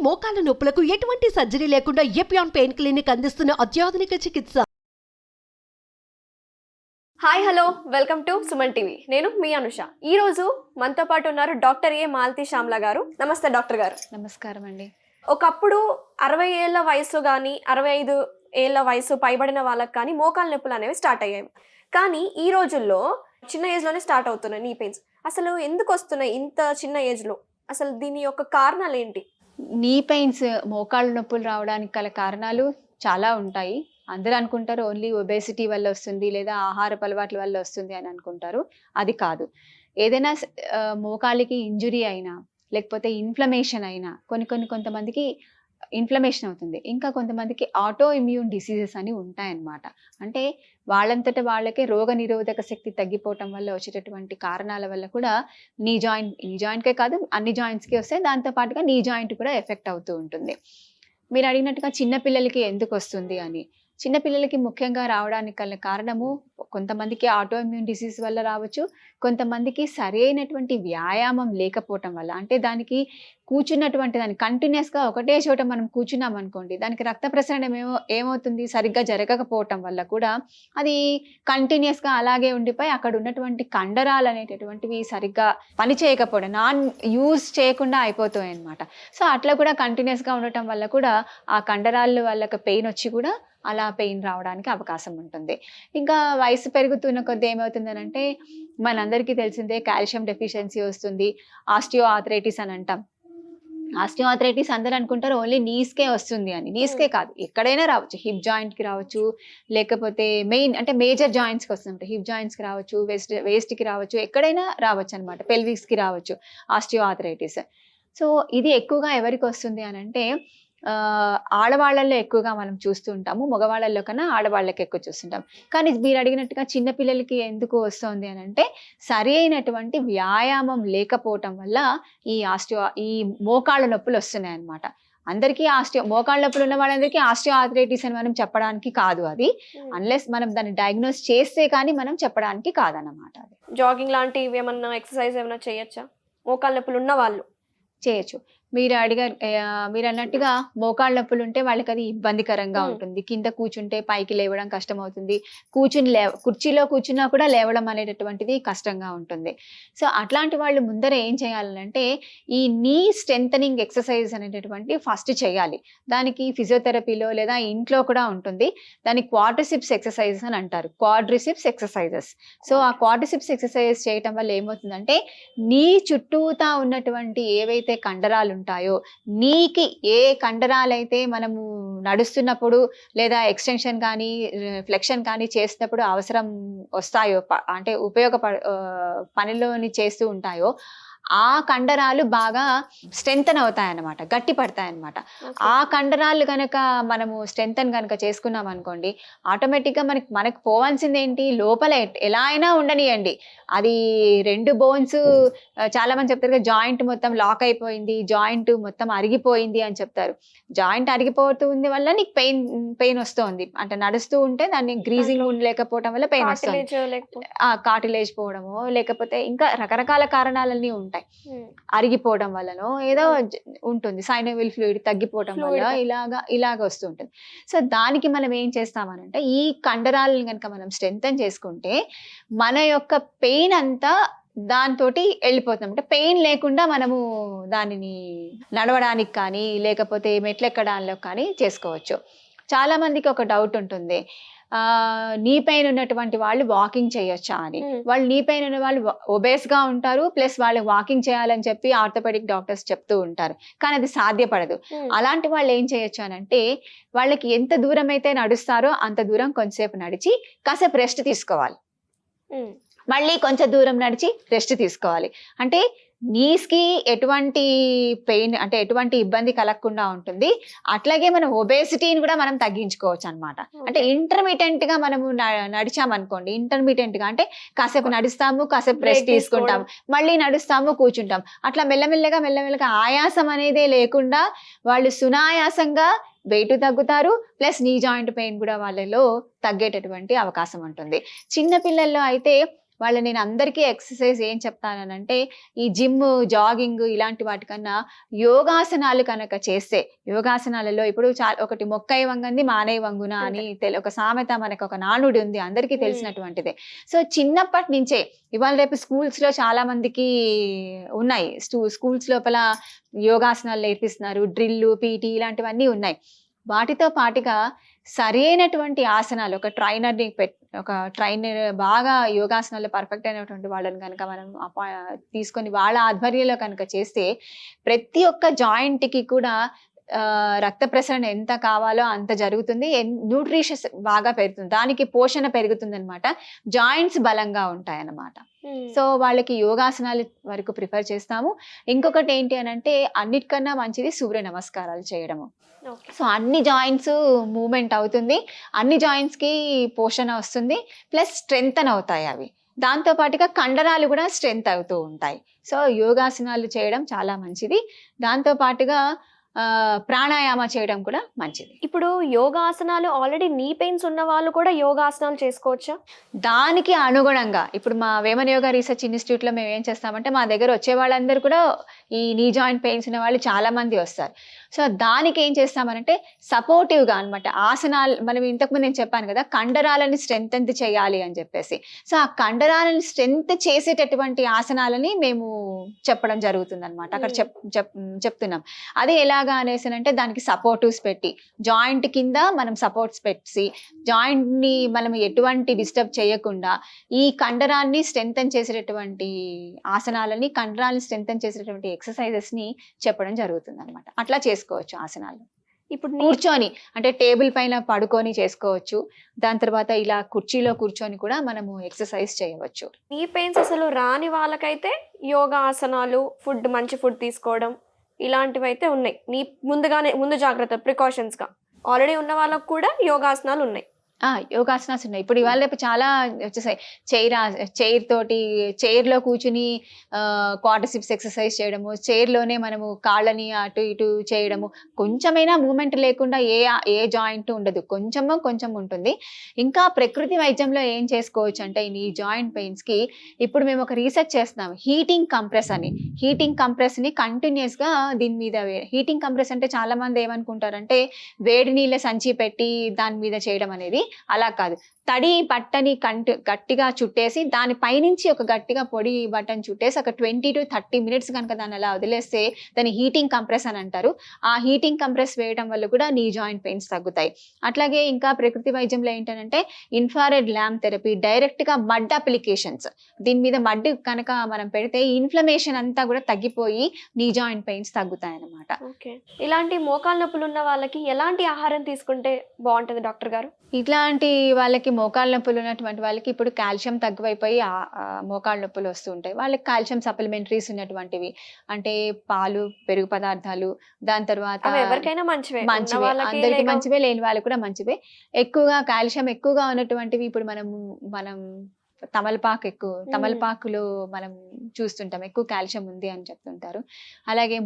మోకాల నొప్పులకు ఎటువంటి సర్జరీ లేకుండా ఎపియాన్ పెయిన్ క్లినిక్ అందిస్తున్న అత్యాధునిక చికిత్స. Hi hello welcome to Suman TV. నేను మీ అనుష. ఈ రోజు మనతో పాటు ఉన్నారు డాక్టర్ ఏ మాలతి శ్యామ్ల గారు. నమస్తే డాక్టర్ గారు. నమస్కారం అండి. ఒకప్పుడు 60 ఏళ్ల వయసు కానీ 65 ఏళ్ల వయసు పైబడిన వాళ్ళకి కానీ మోకాల నొప్పులు అనేవి స్టార్ట్ అయ్యాయి. కానీ ఈ రోజుల్లో చిన్న ఏజ్లోనే స్టార్ట్ అవుతున్నాయి నీ పెయిన్స్. అసలు ఎందుకు వస్తున్నాయి ఇంత చిన్న ఏజ్లో? అసలు దీని యొక్క కారణాలు ఏంటి? నీ పెయిన్స్, మోకాళ్ళ నొప్పులు రావడానికి గల కారణాలు చాలా ఉంటాయి. అందరూ అనుకుంటారు ఓన్లీ ఒబేసిటీ వల్ల వస్తుంది లేదా ఆహారపు అలవాట్ల వల్ల వస్తుంది అని అనుకుంటారు. అది కాదు. ఏదైనా మోకాలికి ఇంజురీ అయినా లేకపోతే ఇన్ఫ్లమేషన్ అయినా కొంతమందికి ఇన్ఫ్లమేషన్ అవుతుంది. ఇంకా కొంతమందికి ఆటో ఇమ్యూన్ డిసీజెస్ అని ఉంటాయన్నమాట. అంటే వాళ్ళంతట వాళ్ళకే రోగ నిరోధక శక్తి తగ్గిపోవటం వల్ల వచ్చేటటువంటి కారణాల వల్ల కూడా ఈ జాయింట్కే కాదు అన్ని జాయింట్స్కి వస్తే దాంతో పాటుగా నీ జాయింట్ కూడా ఎఫెక్ట్ అవుతూ ఉంటుంది. మీరు అడిగినట్టుగా చిన్నపిల్లలకి ఎందుకు వస్తుంది అని. చిన్నపిల్లలకి ముఖ్యంగా రావడానికి గల కారణము కొంతమందికి ఆటో ఇమ్యూన్ డిసీజ్ వల్ల రావచ్చు, కొంతమందికి సరైనటువంటి వ్యాయామం లేకపోవటం వల్ల. అంటే దానికి దాన్ని కంటిన్యూస్గా ఒకటే చోట మనం కూర్చున్నాం అనుకోండి, దానికి రక్త ప్రసరణ ఏమవుతుంది, సరిగ్గా జరగకపోవటం వల్ల కూడా అది కంటిన్యూస్గా అలాగే ఉండిపోయి అక్కడ ఉన్నటువంటి కండరాలు అనేటటువంటివి సరిగ్గా పని చేయకపోవడం, నాన్ యూజ్ చేయకుండా అయిపోతాయి అన్నమాట. సో అట్లా కూడా కంటిన్యూస్గా ఉండటం వల్ల కూడా ఆ కండరాల వాళ్ళకి పెయిన్ వచ్చి కూడా అలా పెయిన్ రావడానికి అవకాశం ఉంటుంది. ఇంకా వయసు పెరుగుతున్న కొద్దీ ఏమవుతుందనంటే మనందరికీ తెలిసిందే కాల్షియం డెఫిషియన్సీ వస్తుంది, ఆస్టియో ఆర్థరైటిస్ అని అంటాం. ఆస్టియో ఆర్థరైటిస్ అందరూ అనుకుంటారు ఓన్లీ నీస్కే వస్తుంది అని. నీస్కే కాదు, ఎక్కడైనా రావచ్చు. హిప్ జాయింట్కి రావచ్చు, లేకపోతే మేజర్ జాయింట్స్కి వస్తుంది. హిప్ జాయింట్స్కి రావచ్చు, వేస్ట్కి రావచ్చు, ఎక్కడైనా రావచ్చు అనమాట. పెల్విక్స్కి రావచ్చు ఆస్టియో ఆర్థరైటిస్. సో ఇది ఎక్కువగా ఎవరికి వస్తుంది అని అంటే ఆడవాళ్ళల్లో ఎక్కువగా మనం చూస్తూ ఉంటాము. మగవాళ్ళల్లో కన్నా ఆడవాళ్ళకి ఎక్కువ చూస్తుంటాం. కానీ మీరు అడిగినట్టుగా చిన్నపిల్లలకి ఎందుకు వస్తుంది అని అంటే సరి అయినటువంటి వ్యాయామం లేకపోవటం వల్ల ఈ మోకాళ్ళ నొప్పులు వస్తున్నాయి అన్నమాట. అందరికీ మోకాళ్ళ నొప్పులు ఉన్న వాళ్ళందరికీ ఆస్టియో ఆర్థరైటిస్ అని మనం చెప్పడానికి కాదు. అది అన్లెస్ మనం దాన్ని డయాగ్నోస్ చేస్తే కానీ మనం చెప్పడానికి కాదన్నమాట. అది జాగింగ్ లాంటివి ఏమన్నా ఎక్సర్సైజ్ ఏమైనా చేయొచ్చా మోకాళ్ళ నొప్పులు ఉన్న వాళ్ళు? చేయొచ్చు. మీరు అన్నట్టుగా మోకాళ్ళ నొప్పులు ఉంటే వాళ్ళకి అది ఇబ్బందికరంగా ఉంటుంది. కింద కూర్చుంటే పైకి లేవడం కష్టం అవుతుంది. కుర్చీలో కూర్చున్నా కూడా లేవడం అనేటటువంటిది కష్టంగా ఉంటుంది. సో అట్లాంటి వాళ్ళు ముందర ఏం చేయాలంటే ఈ నీ స్ట్రెంథనింగ్ ఎక్సర్సైజ్ అనేటటువంటి ఫస్ట్ చేయాలి. దానికి ఫిజియోథెరపీలో లేదా ఇంట్లో కూడా ఉంటుంది. దాన్ని క్వాడ్రిసిప్స్ ఎక్సర్సైజెస్ అని అంటారు. Quadriceps exercises. సో ఆ క్వాడ్రిసిప్స్ ఎక్సర్సైజెస్ చేయటం వల్ల ఏమవుతుందంటే నీ చుట్టూతా ఉన్నటువంటి ఏవైతే కండరాలు ఉంటాయో, నీకి ఏ కండరాలైతే మనము నడుస్తున్నప్పుడు లేదా ఎక్స్టెన్షన్ కానీ ఫ్లెక్షన్ కానీ చేసినప్పుడు అవసరం వస్తాయో, అంటే పనిలోని చేస్తూ ఉంటాయో ఆ కండరాలు బాగా స్ట్రెంథన్ అవుతాయన్నమాట, గట్టి పడతాయన్నమాట. ఆ కండరాలు కనుక మనము స్ట్రెంథన్ కనుక చేసుకున్నాం అనుకోండి, ఆటోమేటిక్గా మనకు పోవాల్సింది ఏంటి, లోపల ఎలా అయినా ఉండనియండి. అది 2 బోన్స్ చాలా మంది చెప్తారు జాయింట్ మొత్తం లాక్ అయిపోయింది, జాయింట్ మొత్తం అరిగిపోయింది అని చెప్తారు. జాయింట్ అరిగిపోతుంది వల్ల నీకు పెయిన్ వస్తుంది. అంటే నడుస్తూ ఉంటే దాన్ని గ్రీజింగ్ లేకపోవడం వల్ల పెయిన్ వస్తుంది. కార్టిలేజ్ పోవడము, లేకపోతే ఇంకా రకరకాల కారణాలన్నీ ఉంటాయి. అరిగిపోవడం వల్లనో ఏదో ఉంటుంది, సైనోవిల్ ఫ్లూయిడ్ తగ్గిపోవడం వల్ల ఇలాగ వస్తుంటుంది. సో దానికి మనం ఏం చేస్తామనంటే ఈ కండరాలను కనుక మనం స్ట్రెంథన్ చేసుకుంటే మన యొక్క పెయిన్ అంతా దాంతోటి వెళ్ళిపోతాం. అంటే పెయిన్ లేకుండా మనము దానిని నడవడానికి కానీ లేకపోతే మెట్లెక్కడాల్లో కానీ చేసుకోవచ్చు. చాలా మందికి ఒక డౌట్ ఉంటుంది, నీ పెయిన్ ఉన్నటువంటి వాళ్ళు వాకింగ్ చేయొచ్చా అని. వాళ్ళు నీ పెయిన్ ఉన్న వాళ్ళు ఒబేస్గా ఉంటారు, ప్లస్ వాళ్ళు వాకింగ్ చేయాలని చెప్పి ఆర్థోపెడిక్ డాక్టర్స్ చెప్తూ ఉంటారు. కానీ అది సాధ్యపడదు. అలాంటి వాళ్ళు ఏం చేయొచ్చు అని అంటే వాళ్ళకి ఎంత దూరం అయితే నడుస్తారో అంత దూరం కొంచెంసేపు నడిచి కాసేపు రెస్ట్ తీసుకోవాలి. మళ్ళీ కొంచెం దూరం నడిచి రెస్ట్ తీసుకోవాలి. అంటే నీస్కి ఎటువంటి పెయిన్ అంటే ఎటువంటి ఇబ్బంది కలగకుండా ఉంటుంది. అట్లాగే మనం ఒబేసిటీని కూడా మనం తగ్గించుకోవచ్చు అనమాట. అంటే ఇంటర్మీడియట్గా మనము నడిచామనుకోండి, ఇంటర్మీడియట్గా అంటే కాసేపు నడుస్తాము, కాసేపు రెస్ట్ తీసుకుంటాము, మళ్ళీ నడుస్తాము, కూర్చుంటాం. అట్లా మెల్లమెల్లగా ఆయాసం అనేదే లేకుండా వాళ్ళు సునాయాసంగా వెయిట్ తగ్గుతారు, ప్లస్ నీ జాయింట్ పెయిన్ కూడా వాళ్ళలో తగ్గేటటువంటి అవకాశం ఉంటుంది. చిన్నపిల్లల్లో అయితే వాళ్ళ నేను అందరికీ ఎక్సర్సైజ్ ఏం చెప్తానంటే ఈ జిమ్ జాగింగ్ ఇలాంటి వాటికన్నా యోగాసనాలు కనుక చేస్తే, యోగాసనాలలో ఇప్పుడు ఒకటి మొక్కై వంగంది మానై వంగున అని ఒక సామెత, మనకు ఒక నానుడి ఉంది, అందరికీ తెలిసినటువంటిదే. సో చిన్నప్పటి నుంచే ఇవాళ రేపు స్కూల్స్ లో చాలా మందికి ఉన్నాయి, స్కూల్స్ లోపల యోగాసనాలు నేర్పిస్తున్నారు, డ్రిల్, పీటీ ఇలాంటివన్నీ ఉన్నాయి. వాటితో పాటుగా సరైనటువంటి ఆసనాలు ఒక ట్రైనర్ బాగా యోగాసనాలు పర్ఫెక్ట్ అయినటువంటి వాళ్ళని కనుక మనం తీసుకొని వాళ్ళ ఆధ్వర్యంలో కనుక చేస్తే ప్రతి ఒక్క జాయింట్ కి కూడా రక్త ప్రసరణ ఎంత కావాలో అంత జరుగుతుంది, న్యూట్రిషన్స్ బాగా పెరుగుతుంది, దానికి పోషణ పెరుగుతుంది అనమాట, జాయింట్స్ బలంగా ఉంటాయి అన్నమాట. సో వాళ్ళకి యోగాసనాలు వరకు ప్రిఫర్ చేస్తాము. ఇంకొకటి ఏంటి అని అంటే అన్నిటికన్నా మంచిది సూర్య నమస్కారాలు చేయడము. సో అన్ని జాయింట్స్ మూవ్మెంట్ అవుతుంది, అన్ని జాయింట్స్ కి పోషణ వస్తుంది, ప్లస్ స్ట్రెంగ్తన్ అవుతాయి అవి. దాంతో పాటుగా కండరాలు కూడా స్ట్రెంగ్త్ అవుతూ ఉంటాయి. సో యోగాసనాలు చేయడం చాలా మంచిది. దాంతో పాటుగా ప్రాణాయామ చేయడం కూడా మంచిది. ఇప్పుడు యోగాసనాలు ఆల్రెడీ నీ పెయిన్స్ ఉన్న వాళ్ళు కూడా యోగాసనాలు చేసుకోవచ్చా? దానికి అనుగుణంగా ఇప్పుడు మా వేమన్ యోగా రీసెర్చ్ ఇన్స్టిట్యూట్ లో మేము ఏం చేస్తామంటే మా దగ్గర వచ్చే వాళ్ళందరూ కూడా ఈ నీ జాయింట్ పెయిన్స్ ఉన్న వాళ్ళు చాలా మంది వస్తారు. సో దానికి ఏం చేస్తామనంటే సపోర్టివ్ గా అనమాట ఆసనాలు, మనం ఇంతకుముందు నేను చెప్పాను కదా కండరాలని స్ట్రెంగ్త్ చేయాలి అని చెప్పేసి. సో ఆ కండరాలని స్ట్రెంగ్త్ చేసేటటువంటి ఆసనాలని మేము చెప్పడం జరుగుతుంది అనమాట. అక్కడ చెప్తున్నాం. అది ఎలాగా అనేసి అంటే దానికి సపోర్టివ్స్ పెట్టి జాయింట్ కింద మనం సపోర్ట్స్ పెట్టి జాయింట్ ని మనం ఎటువంటి డిస్టర్బ్ చేయకుండా ఈ కండరాన్ని స్ట్రెంగ్తన్ చేసేటటువంటి ఆసనాలని, కండరాన్ని స్ట్రెంగ్తన్ చేసేటటువంటి ఎక్సర్సైజెస్ ని చెప్పడం జరుగుతుంది అనమాట. అట్లా చేసుకోవచ్చు ఆసనాలు. ఇప్పుడు కూర్చొని అంటే టేబుల్ పైన పడుకొని చేసుకోవచ్చు, దాని తర్వాత ఇలా కుర్చీలో కూర్చొని కూడా మనము ఎక్సర్సైజ్ చేయవచ్చు. నీ పెయిన్స్ అసలు రాని వాళ్ళకైతే యోగా ఆసనాలు, మంచి ఫుడ్ తీసుకోవడం ఇలాంటివి అయితే ఉన్నాయి. నీ ముందు జాగ్రత్త ప్రికాషన్స్ గా ఆల్రెడీ ఉన్న వాళ్ళకు కూడా యోగాసనాలు ఉన్నాయి. యోగాసనాస్ ఉన్నాయి. ఇప్పుడు ఇవాళ రేపు చాలా వచ్చేసాయి. చైర్ లో కూర్చుని క్వాడ్రిసిప్స్ ఎక్సర్సైజ్ చేయడము, చైర్ లోనే మనము కాళ్ళని అటు ఇటు చేయడము, కొంచెమైనా మూమెంట్ లేకుండా ఏ జాయింట్ ఉండదు, కొంచెం ఉంటుంది. ఇంకా ప్రకృతి వైద్యంలో ఏం చేసుకోవచ్చు అంటే ఈ జాయింట్ పెయిన్స్ కి ఇప్పుడు మేము ఒక రీసెర్చ్ చేస్తున్నాం, హీటింగ్ కంప్రెస్ అని. హీటింగ్ కంప్రెస్ ని కంటిన్యూస్ గా దీని మీద, హీటింగ్ కంప్రెస్ అంటే చాలా మంది ఏమనుకుంటారంటే వేడి నీళ్ళ సంచి పెట్టి దాని మీద చేయడం అనేది, అలా కాదు. తడి బట్టని గట్టిగా చుట్టేసి దాని పైనుంచి ఒక గట్టిగా పొడి బట్టను చుట్టేసి ఒక 20 to 30 minutes కనుక దాన్ని అలా వదిలేస్తే దాన్ని హీటింగ్ కంప్రెస్ అని అంటారు. ఆ హీటింగ్ కంప్రెస్ వేయడం వల్ల కూడా నీ జాయింట్ పెయిన్స్ తగ్గుతాయి. అట్లాగే ఇంకా ప్రకృతి వైద్యంలో ఏంటంటే ఇన్ఫ్రారెడ్ ల్యాంప్ థెరపీ, డైరెక్ట్ గా మడ్ అప్లికేషన్స్, దీని మీద మడ్ కనుక మనం పెడితే ఇన్ఫ్లమేషన్ అంతా కూడా తగ్గిపోయి నీ జాయింట్ పెయిన్స్ తగ్గుతాయి అన్నమాట. ఓకే, ఇలాంటి మోకాలు నొప్పులు ఉన్న వాళ్ళకి ఎలాంటి ఆహారం తీసుకుంటే బాగుంటుంది డాక్టర్ గారు? ఇట్లాంటి వాళ్ళకి మోకాళ్ళ నొప్పులు ఉన్నటువంటి వాళ్ళకి ఇప్పుడు కాల్షియం తక్కువైపోయి మోకాళ్ళ నొప్పులు వస్తూ ఉంటాయి. వాళ్ళకి కాల్షియం సప్లిమెంటరీస్ ఉన్నటువంటివి అంటే పాలు, పెరుగు పదార్థాలు, దాని తర్వాత ఎవరికైనా మంచివే, అందరికి మంచివే, లేని వాళ్ళు కూడా మంచివే. ఎక్కువగా కాల్షియం ఎక్కువగా ఉన్నటువంటివి ఇప్పుడు మనం తమలపాకులో మనం చూస్తుంటాం, ఎక్కువ కాల్షియం ఉంది అని చెప్తుంటారు. అలాగే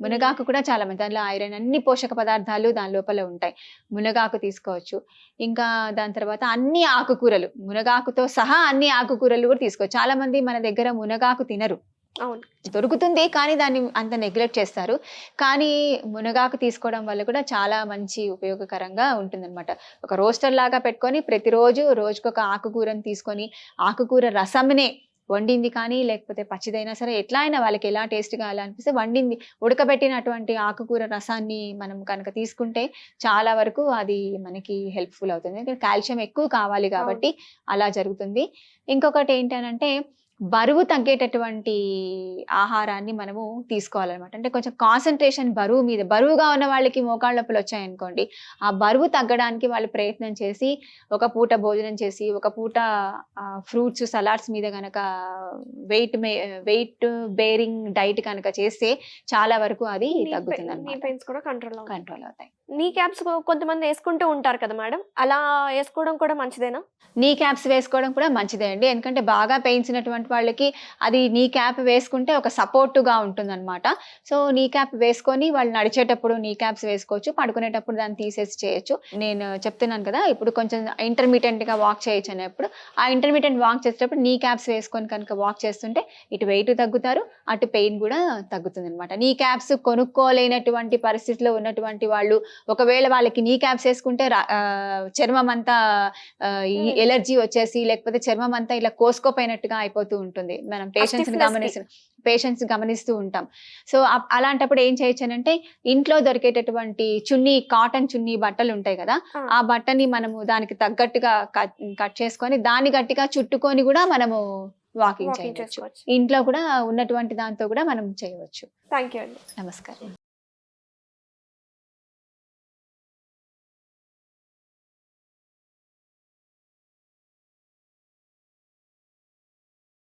మునగాకు కూడా చాలా మంది, దానిలో ఐరన్, అన్ని పోషక పదార్థాలు దాని లోపల ఉంటాయి. మునగాకు తీసుకోవచ్చు. ఇంకా దాని తర్వాత అన్ని ఆకుకూరలు, మునగాకుతో సహా అన్ని ఆకుకూరలు కూడా తీసుకోవచ్చు. చాలా మంది మన దగ్గర మునగాకు తినరు, దొరుకుతుంది కానీ దాన్ని అంత నెగ్లెక్ట్ చేస్తారు. కానీ మునగాకు తీసుకోవడం వల్ల కూడా చాలా మంచి ఉపయోగకరంగా ఉంటుందన్నమాట. ఒక రోస్టర్ లాగా పెట్టుకొని ప్రతిరోజు రోజుకొక ఆకుకూరను తీసుకొని ఆకుకూర రసంనే వండింది కానీ లేకపోతే పచ్చిదైనా సరే ఎట్లా అయినా వాళ్ళకి ఎలా టేస్ట్గా అలా అనిపిస్తే వండింది ఉడకబెట్టినటువంటి ఆకుకూర రసాన్ని మనం కనుక తీసుకుంటే చాలా వరకు అది మనకి హెల్ప్ఫుల్ అవుతుంది. కాల్షియం ఎక్కువ కావాలి కాబట్టి అలా జరుగుతుంది. ఇంకొకటి ఏంటంటే బరువు తగ్గేటటువంటి ఆహారాన్ని మనము తీసుకోవాలన్నమాట. అంటే కొంచెం కాన్సన్ట్రేషన్ బరువుగా ఉన్న వాళ్ళకి మోకాళ్ళ నొప్పులు వచ్చాయనుకోండి, ఆ బరువు తగ్గడానికి వాళ్ళు ప్రయత్నం చేసి ఒక పూట భోజనం చేసి ఒక పూట ఫ్రూట్స్, సలాడ్స్ మీద కనుక వెయిట్ బేరింగ్ డైట్ కనుక చేస్తే చాలా వరకు అది తగ్గుతుంది అన్నమాట. కంట్రోల్ అవుతాయి. నీ క్యాప్స్ కొంతమంది వేసుకుంటూ ఉంటారు కదా మేడం, అలా వేసుకోవడం కూడా మంచిదేనా? నీ క్యాప్స్ వేసుకోవడం కూడా మంచిదే అండి. ఎందుకంటే బాగా పెయిన్స్ ఉన్నటువంటి వాళ్ళకి అది నీ క్యాప్ వేసుకుంటే ఒక సపోర్ట్‌గా ఉంటుందన్నమాట. సో, నీ క్యాప్ వేసుకొని వాళ్ళు నడిచేటప్పుడు నీ క్యాప్స్ వేసుకోవచ్చు. పడుకునేటప్పుడు దాన్ని తీసేసి చేయొచ్చు. నేను చెప్తున్నాను కదా! ఇప్పుడు కొంచెం ఇంటర్మిటెంట్‌గా వాక్ చేయొచ్చు అనేప్పుడు, ఆ ఇంటర్మిటెంట్ వాక్ చేసేటప్పుడు నీ క్యాప్స్ వేసుకొని కనుక వాక్ చేస్తుంటే ఇటు వెయిట్ తగ్గుతారు, అటు పెయిన్ కూడా తగ్గుతుందన్నమాట. నీ క్యాప్స్ కొనుక్కోలేనటువంటి పరిస్థితిలో ఉన్నటువంటి వాళ్ళు, ఒకవేళ వాళ్ళకి నీ క్యాప్స్ వేసుకుంటే చర్మం అంతా ఈ ఎలర్జీ వచ్చేసి లేకపోతే చర్మం అంతా ఇలా కోసుకోపోయినట్టుగా అయిపోతూ ఉంటుంది. మనం పేషెంట్స్ గమనిస్తూ ఉంటాం. సో, అలాంటప్పుడు ఏం చేయొచ్చనంటే ఇంట్లో దొరికేటటువంటి కాటన్ చున్నీ బట్టలు ఉంటాయి కదా! ఆ బట్టని మనము దానికి తగ్గట్టుగా కట్ చేసుకొని దాన్ని గట్టిగా చుట్టుకొని కూడా మనము వాకింగ్ చేయవచ్చు. చేసుకోవచ్చు. ఇంట్లో కూడా ఉన్నటువంటి దాంతో కూడా మనం చేయవచ్చు. థ్యాంక్ యూ అండి. నమస్కారం.